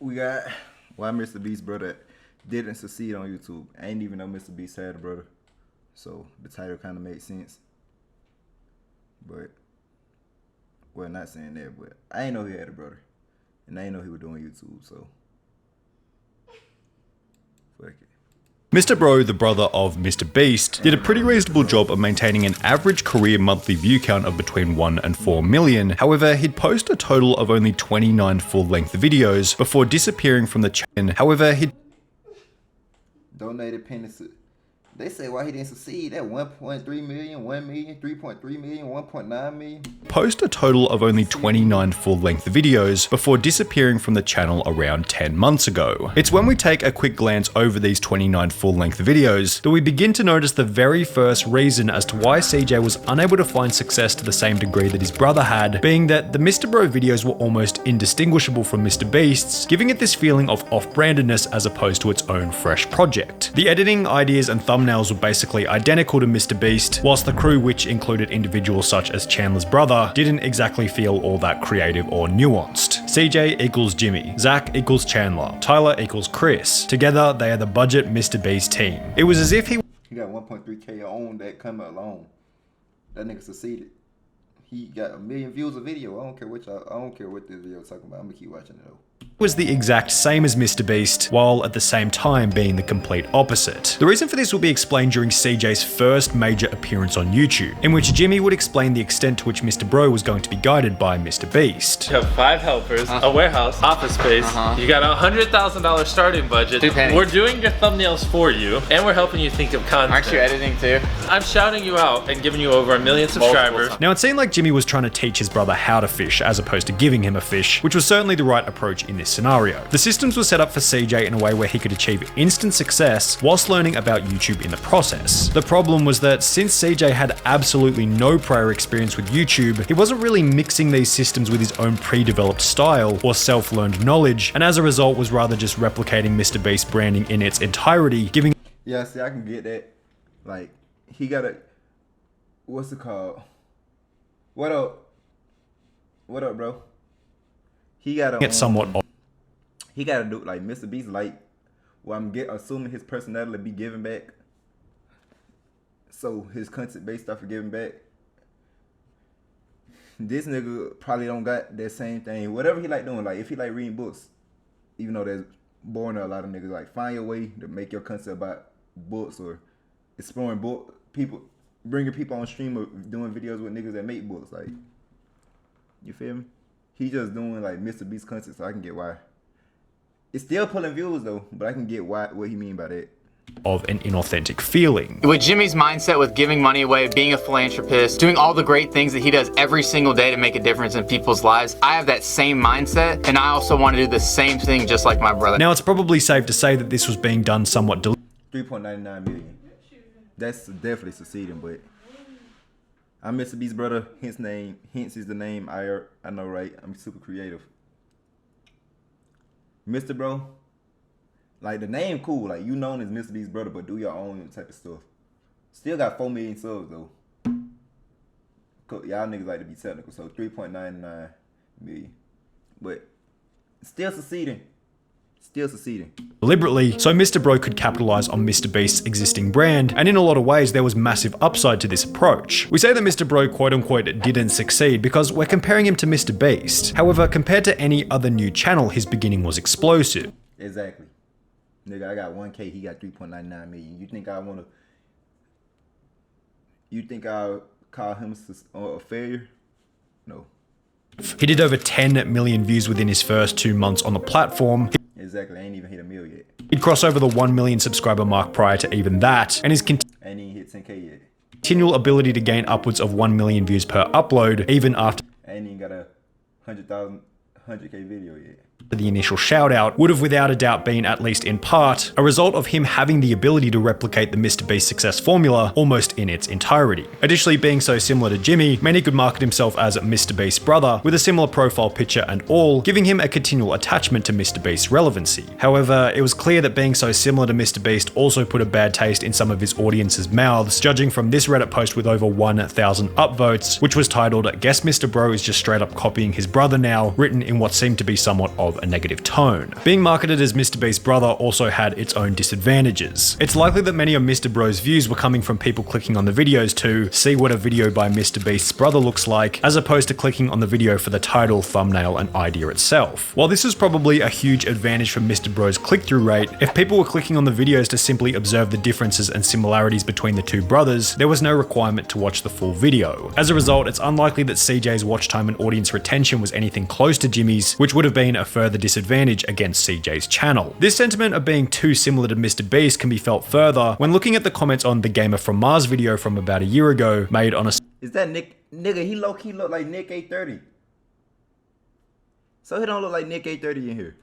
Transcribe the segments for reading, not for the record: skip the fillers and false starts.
we got why MrBeast's brother didn't succeed on YouTube. I didn't even know MrBeast had a brother, so the title kind of made sense. But well, not saying that, but I didn't know he had a brother, and I didn't know he was doing YouTube. So fuck it. Mr. Bro, the brother of MrBeast, did a pretty reasonable job of maintaining an average career monthly view count of between 1 and 4 million. However, he'd post a total of only 29 full-length videos before disappearing from the channel. However, he'd donated pennies. They say why he didn't succeed at 1.3 million, 1 million, 3.3 million, 1.9 million. Post a total of only 29 full-length videos before disappearing from the channel around 10 months ago. It's when we take a quick glance over these 29 full-length videos that we begin to notice the very first reason as to why CJ was unable to find success to the same degree that his brother had, being that the Mr. Bro videos were almost indistinguishable from MrBeast's, giving it this feeling of off-brandedness as opposed to its own fresh project. The editing, ideas, and thumbnails were basically identical to MrBeast, whilst the crew, which included individuals such as Chandler's brother, didn't exactly feel all that creative or nuanced. CJ equals Jimmy, Zach equals Chandler, Tyler equals Chris. Together, they are the budget MrBeast team. It was as if he got 1.3K on that comment alone. That nigga succeeded. He got 1 million views a video. I don't care what this video is talking about. I'm gonna keep watching it though. Was the exact same as MrBeast, while at the same time being the complete opposite. The reason for this will be explained during CJ's first major appearance on YouTube, in which Jimmy would explain the extent to which Mr. Bro was going to be guided by MrBeast. You have 5 helpers, a warehouse, office space, you got a $100,000 starting budget. 2 pennies. We're doing your thumbnails for you, and we're helping you think of content. Aren't you editing too? I'm shouting you out and giving you over 1 million subscribers. Now it seemed like Jimmy was trying to teach his brother how to fish as opposed to giving him a fish, which was certainly the right approach in this scenario. The systems were set up for CJ in a way where he could achieve instant success whilst learning about YouTube in the process. The problem was that since CJ had absolutely no prior experience with YouTube, he wasn't really mixing these systems with his own pre-developed style or self-learned knowledge, and as a result was rather just replicating MrBeast's branding in its entirety, giving— Yeah, see, I can get that. Like, he got a, what's it called? What up? What up, bro? He got a, it somewhat he got to do like MrBeast, like, well, I'm assuming his personality be giving back. So his content based off of giving back. This nigga probably don't got that same thing. Whatever he like doing, like if he like reading books, even though that's boring to a lot of niggas, like find your way to make your content about books or exploring book people, bringing people on stream or doing videos with niggas that make books. Like, you feel me? He just doing like MrBeast content, so I can get why. It's still pulling views though, but I can get what he mean by that. Of an inauthentic feeling. With Jimmy's mindset with giving money away, being a philanthropist, doing all the great things that he does every single day to make a difference in people's lives, I have that same mindset, and I also want to do the same thing just like my brother. Now it's probably safe to say that this was being done somewhat 3.99 million. That's definitely succeeding, but I'm MrBeast's brother, hence is the name. I know, right? I'm super creative. Mr. Bro, like the name cool, like you known as MrBeast's brother, but do your own type of stuff. Still got 4 million subs though. Y'all niggas like to be technical, so 3.99 million. But still succeeding. Still succeeding. Deliberately, so Mr. Bro could capitalize on MrBeast's existing brand, and in a lot of ways there was massive upside to this approach. We say that Mr. Bro quote-unquote didn't succeed because we're comparing him to MrBeast. However, compared to any other new channel, his beginning was explosive. Exactly. Nigga, I got 1K, he got 3.99 million. You think I'll call him a failure? No. He did over 10 million views within his first 2 months on the platform. Exactly, I ain't even hit a mil yet. He'd cross over the 1 million subscriber mark prior to even that, and his ain't even hit 10K yet. Continual ability to gain upwards of 1 million views per upload, even after I ain't even got a 100K video yet. The initial shout out would have without a doubt been, at least in part, a result of him having the ability to replicate the MrBeast success formula almost in its entirety. Additionally, being so similar to Jimmy meant he could market himself as MrBeast's brother with a similar profile picture and all, giving him a continual attachment to MrBeast's relevancy. However, it was clear that being so similar to MrBeast also put a bad taste in some of his audience's mouths, judging from this Reddit post with over 1,000 upvotes, which was titled "Guess Mr. Bro is just straight up copying his brother now," written in in what seemed to be somewhat of a negative tone. Being marketed as MrBeast's brother also had its own disadvantages. It's likely that many of Mr. Bro's views were coming from people clicking on the videos to see what a video by MrBeast's brother looks like, as opposed to clicking on the video for the title, thumbnail, and idea itself. While this is probably a huge advantage for Mr. Bro's click-through rate, if people were clicking on the videos to simply observe the differences and similarities between the two brothers, there was no requirement to watch the full video. As a result, it's unlikely that CJ's watch time and audience retention was anything close to Jimmy's, which would have been a further disadvantage against CJ's channel. This sentiment of being too similar to MrBeast can be felt further when looking at the comments on the Gamer from Mars video from about a year ago made on a... Is that Nick? Nigga, he low-key look like Nick 830. So he don't look like Nick 830 in here.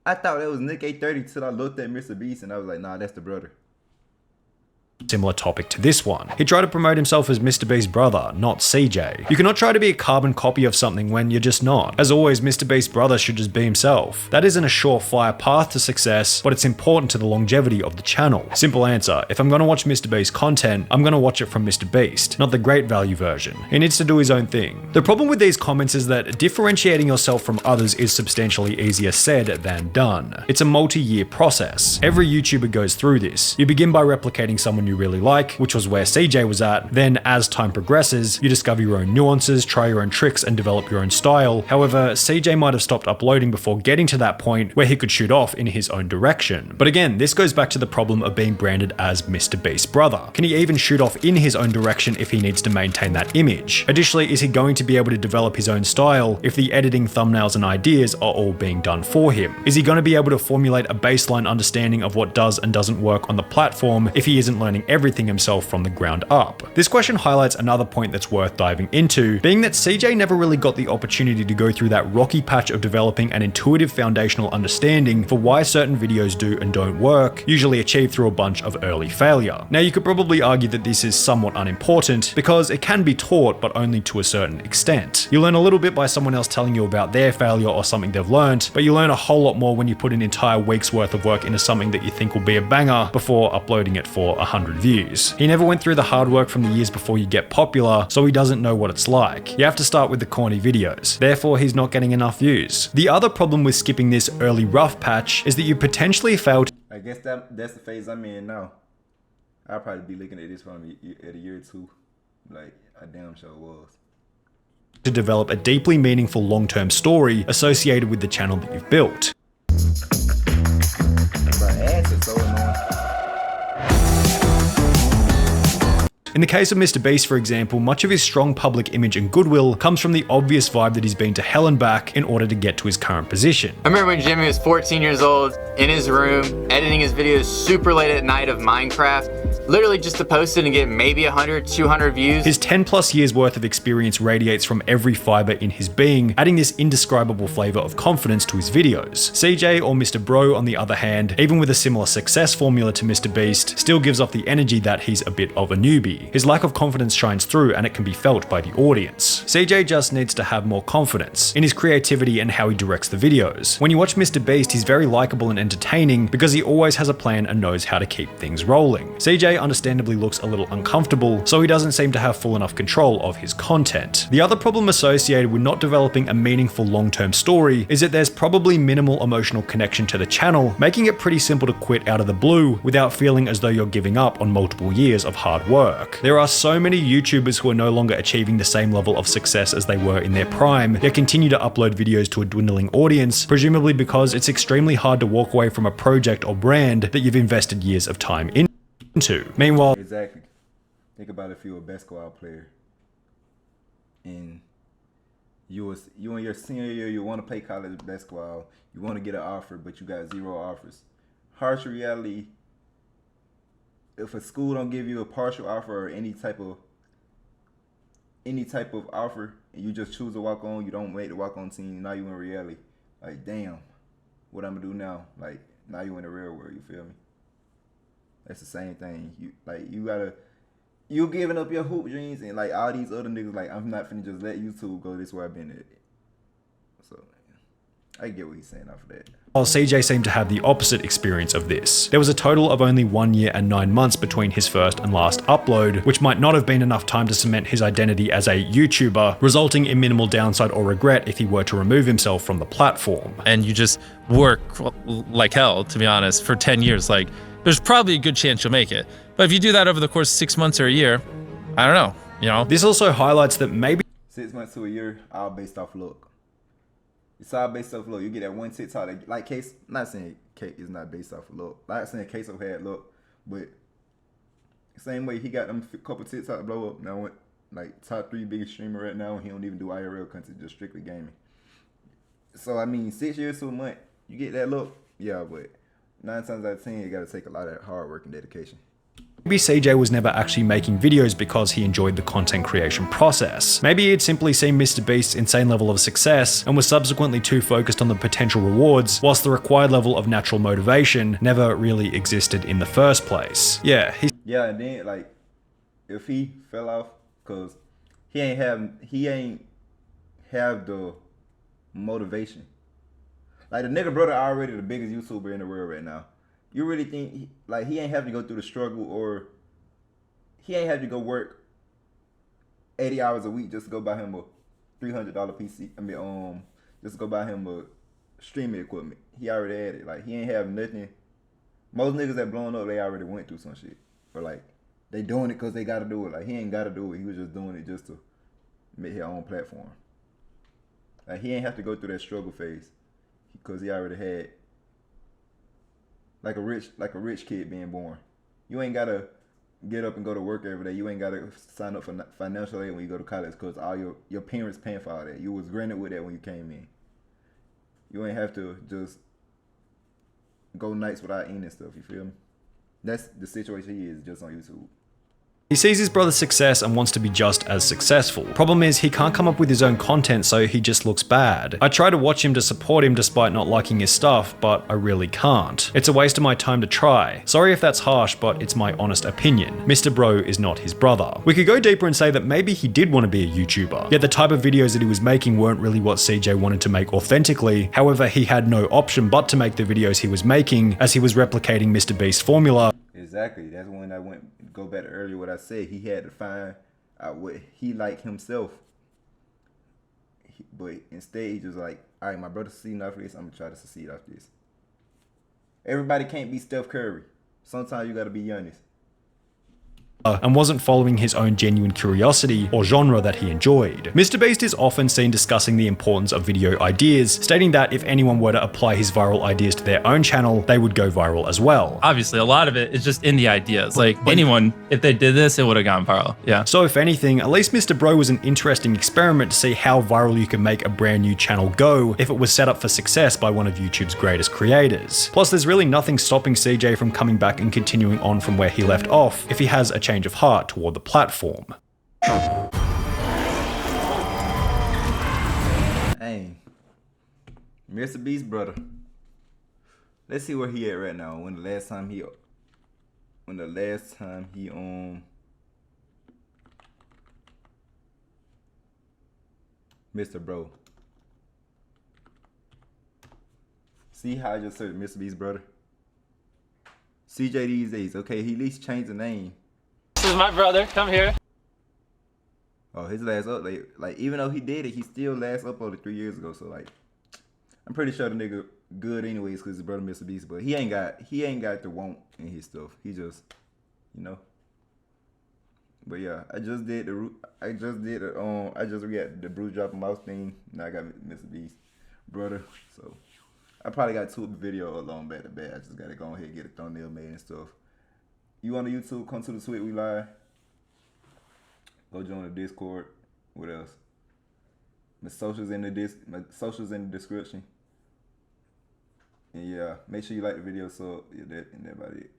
I thought that was Nick 830 till I looked at MrBeast and I was like, nah, that's the brother. Similar topic to this one. He tried to promote himself as MrBeast's brother, not CJ. You cannot try to be a carbon copy of something when you're just not. As always, MrBeast's brother should just be himself. That isn't a surefire path to success, but it's important to the longevity of the channel. Simple answer, if I'm gonna watch MrBeast's content, I'm gonna watch it from MrBeast, not the great value version. He needs to do his own thing. The problem with these comments is that differentiating yourself from others is substantially easier said than done. It's a multi-year process. Every YouTuber goes through this. You begin by replicating someone you really like, which was where CJ was at. Then as time progresses, you discover your own nuances, try your own tricks, and develop your own style. However, CJ might have stopped uploading before getting to that point where he could shoot off in his own direction. But again, this goes back to the problem of being branded as MrBeast's brother. Can he even shoot off in his own direction if he needs to maintain that image? Additionally, is he going to be able to develop his own style if the editing, thumbnails, and ideas are all being done for him? Is he going to be able to formulate a baseline understanding of what does and doesn't work on the platform if he isn't learning everything himself from the ground up? This question highlights another point that's worth diving into, being that CJ never really got the opportunity to go through that rocky patch of developing an intuitive foundational understanding for why certain videos do and don't work, usually achieved through a bunch of early failure. Now, you could probably argue that this is somewhat unimportant because it can be taught, but only to a certain extent. You learn a little bit by someone else telling you about their failure or something they've learned, but you learn a whole lot more when you put an entire week's worth of work into something that you think will be a banger before uploading it for 100 views. He never went through the hard work from the years before you get popular, so he doesn't know what it's like. You have to start with the corny videos. Therefore, he's not getting enough views. The other problem with skipping this early rough patch is that you potentially fail to... I guess that's the phase I'm in now. I'll probably be looking at this from at a year or two, like I damn sure was. To develop a deeply meaningful long-term story associated with the channel that you've built. My ass is so annoying. In the case of MrBeast, for example, much of his strong public image and goodwill comes from the obvious vibe that he's been to hell and back in order to get to his current position. I remember when Jimmy was 14 years old, in his room, editing his videos super late at night of Minecraft, literally just to post it and get maybe 100, 200 views. His 10 plus years worth of experience radiates from every fiber in his being, adding this indescribable flavor of confidence to his videos. CJ or Mr. Bro, on the other hand, even with a similar success formula to MrBeast, still gives off the energy that he's a bit of a newbie. His lack of confidence shines through and it can be felt by the audience. CJ just needs to have more confidence in his creativity and how he directs the videos. When you watch MrBeast, he's very likable and entertaining because he always has a plan and knows how to keep things rolling. CJ understandably looks a little uncomfortable, so he doesn't seem to have full enough control of his content. The other problem associated with not developing a meaningful long-term story is that there's probably minimal emotional connection to the channel, making it pretty simple to quit out of the blue without feeling as though you're giving up on multiple years of hard work. There are so many YouTubers who are no longer achieving the same level of success as they were in their prime, yet continue to upload videos to a dwindling audience, presumably because it's extremely hard to walk away from a project or brand that you've invested years of time into. Meanwhile, Exactly. Think about if you're a basketball player and you in your senior year, you want to play college basketball, you want to get an offer, but you got 0 offers. Harsh reality, if a school don't give you a partial offer or any type of offer, and you just choose to walk on, you don't make the walk on team, now you in reality. Like, damn, what I'm gonna do now? Like, now you in the real world, you feel me? That's the same thing. You giving up your hoop dreams, and like all these other niggas, like, I'm not finna just let YouTube go this way I've been at. So I get what he's saying off of that. While CJ seemed to have the opposite experience of this. There was a total of only 1 year and 9 months between his first and last upload, which might not have been enough time to cement his identity as a YouTuber, resulting in minimal downside or regret if he were to remove himself from the platform. And you just work like hell, to be honest, for 10 years, like, there's probably a good chance you'll make it. But if you do that over the course of 6 months or a year, I don't know, you know? This also highlights that maybe 6 months to a year, all based off look. It's all based off look. You get that one TikTok that, like Case, not saying Case is not based off of look. Like saying Queso had look, but same way he got them couple TikTok blow up. Now, like top 3 biggest streamer right now. He don't even do IRL content, just strictly gaming. So I mean, 6 years to a month, you get that look, yeah. But 9 times out of 10, you got to take a lot of hard work and dedication. Maybe CJ was never actually making videos because he enjoyed the content creation process. Maybe he'd simply seen MrBeast's insane level of success and was subsequently too focused on the potential rewards, whilst the required level of natural motivation never really existed in the first place. Yeah, and then like, if he fell off, cause he ain't have the motivation. Like the nigga brother already the biggest YouTuber in the world right now. You really think he ain't have to go through the struggle, or he ain't have to go work 80 hours a week just to go buy him a $300 PC? I mean, just to go buy him a streaming equipment. He already had it. Like he ain't have nothing. Most niggas that blown up, they already went through some shit, or like they doing it because they gotta do it. Like he ain't gotta do it. He was just doing it just to make his own platform. Like he ain't have to go through that struggle phase because he already had. Like a rich kid being born. You ain't gotta get up and go to work every day. You ain't gotta sign up for financial aid when you go to college because all your parents paying for all that. You was granted with that when you came in. You ain't have to just go nights without eating and stuff. You feel me? That's the situation he is just on YouTube. He sees his brother's success and wants to be just as successful. Problem is, he can't come up with his own content, so he just looks bad. I try to watch him to support him despite not liking his stuff, but I really can't. It's a waste of my time to try. Sorry if that's harsh, but it's my honest opinion. Mr. Bro is not his brother. We could go deeper and say that maybe he did want to be a YouTuber, yet the type of videos that he was making weren't really what CJ wanted to make authentically. However, he had no option but to make the videos he was making, as he was replicating MrBeast's formula. Exactly. That's when I go back to earlier what I said. He had to find out what he liked himself. But instead, he just like, all right, my brother succeeding off this, I'm going to try to succeed off this. Everybody can't be Steph Curry. Sometimes you got to be Giannis. And wasn't following his own genuine curiosity or genre that he enjoyed. MrBeast is often seen discussing the importance of video ideas, stating that if anyone were to apply his viral ideas to their own channel, they would go viral as well. Obviously, a lot of it is just in the ideas. Like anyone, if they did this, it would have gone viral. Yeah. So if anything, at least Mr. Bro was an interesting experiment to see how viral you could make a brand new channel go if it was set up for success by one of YouTube's greatest creators. Plus, there's really nothing stopping CJ from coming back and continuing on from where he left off if he has a change of heart toward the platform. Hey, MrBeast's brother. Let's see where he at right now. When the last time he Mr. Bro. See how I just said MrBeast's brother? CJ these days, okay, he at least changed the name. This is my brother, come here. Oh, his last upload, like even though he did it, he still last uploaded 3 years ago. So like, I'm pretty sure the nigga good anyways because his brother MrBeast, but he ain't got the want in his stuff. He just, you know. But yeah, I just reacted the Bruce dropping mouse thing. Now I got MrBeast brother, so I probably got 2 videos along back to back. I just gotta go ahead and get a thumbnail made and stuff. You on the YouTube, come to the Tweet, we live. Go join the Discord. What else? My socials in the description. And yeah, make sure you like the video. So yeah, that about it.